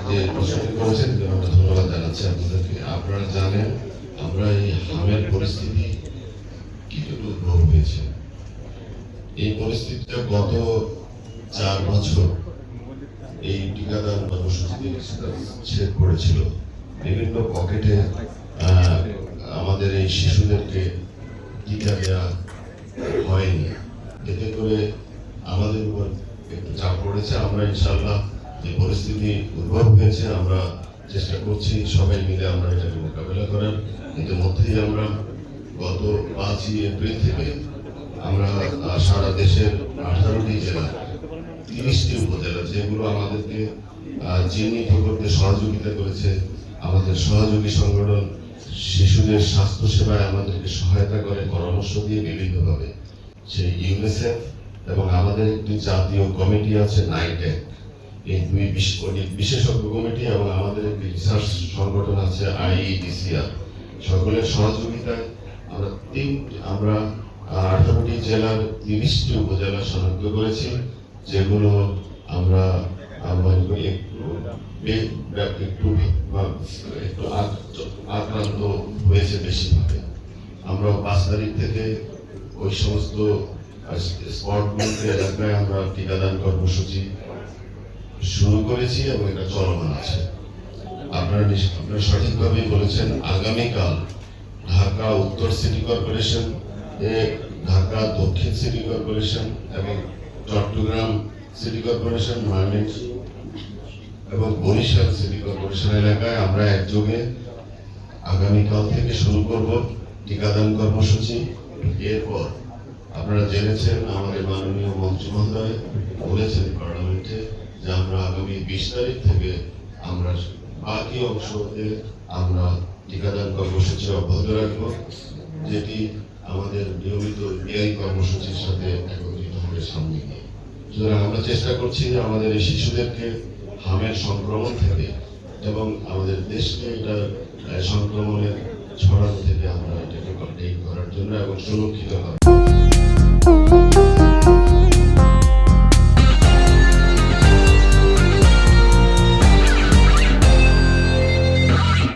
যে প্রশ্নটি করেছেন আমরা ধন্যবাদ জানাচ্ছি আপনাদেরকে। আপনারা জানেন আমরা এই হামের পরিস্থিতি কীটুকু উদ্ভব হয়েছে। এই পরিস্থিতিটা গত 4 বছর এই টিকাদান কর্মসূচিতে ছেদ পড়েছিল। বিভিন্ন পকেটে আমাদের এই শিশুদেরকে টিকা দেওয়া হয়নি, এতে করে আমাদের উপর একটু চাপ পড়েছে। আমরা ইনশাল্লাহ যে পরিস্থিতি উদ্ভব হয়েছে আমরা চেষ্টা করছি সবাই মিলে আমরা এটাকে মোকাবেলা করার। ইতিমধ্যেই আমরা গত 5ই এপ্রিল থেকে আমরা সারা দেশের 18টি জেলা 30টি উপজেলা যেগুলো আমাদেরকে চিহ্নিত করতে সহযোগিতা করেছে, আমাদের সহযোগী সংগঠন শিশুদের স্বাস্থ্য সেবায় আমাদেরকে সহায়তা করে পরামর্শ দিয়ে বিভিন্নভাবে, সেই ইউনিসেফ এবং আমাদের একটি জাতীয় কমিটি আছে নাইটেক, এই দুই বিশেষজ্ঞ কমিটি এবং আমাদের একটি রিসার্চ সংগঠন আছে IEDCR, সকলের সহযোগিতায় আমরা 18টি জেলার 30টি উপজেলা শনাক্ত করেছি, যেগুলো আমরা একটু আক্রান্ত হয়েছে বেশিভাবে। আমরা 5 তারিখ থেকে ওই সমস্ত স্পটগুলোতে এলাকায় আমরা টিকাদান কর্মসূচি শুরু করেছি এবং এটা চলমান আছে। আপনারা সঠিকভাবেই বলেছেন, আগামীকাল ঢাকা উত্তর সিটি কর্পোরেশন, ঢাকা দক্ষিণ সিটি কর্পোরেশন এবং চট্টগ্রাম সিটি কর্পোরেশন, ময়মনসিংহ এবং বরিশাল সিটি কর্পোরেশন এলাকায় আমরা একযোগে আগামীকাল থেকে শুরু করব টিকাদান কর্মসূচি। এরপর আপনারা জেনেছেন আমাদের মাননীয় মন্ত্রী মহোদয় বলেছেন পার্লামেন্টে যে আমরা আগামী 20 তারিখ থেকে আমরা বাকি অংশতে আমরা টিকাদান কর্মসূচি অব্যাহত রাখবো, যেটি আমাদের নিয়মিত বিআই কর্মসূচির সাথে একত্রিত হবে সামনে নিয়ে। সুতরাং আমরা চেষ্টা করছি যে আমাদের এই শিশুদেরকে হামের সংক্রমণ থেকে এবং আমাদের দেশকে এটা সংক্রমণের ছড়ানো থেকে আমরা এটাকে কন্টেইন করার জন্য এবং সুরক্ষিত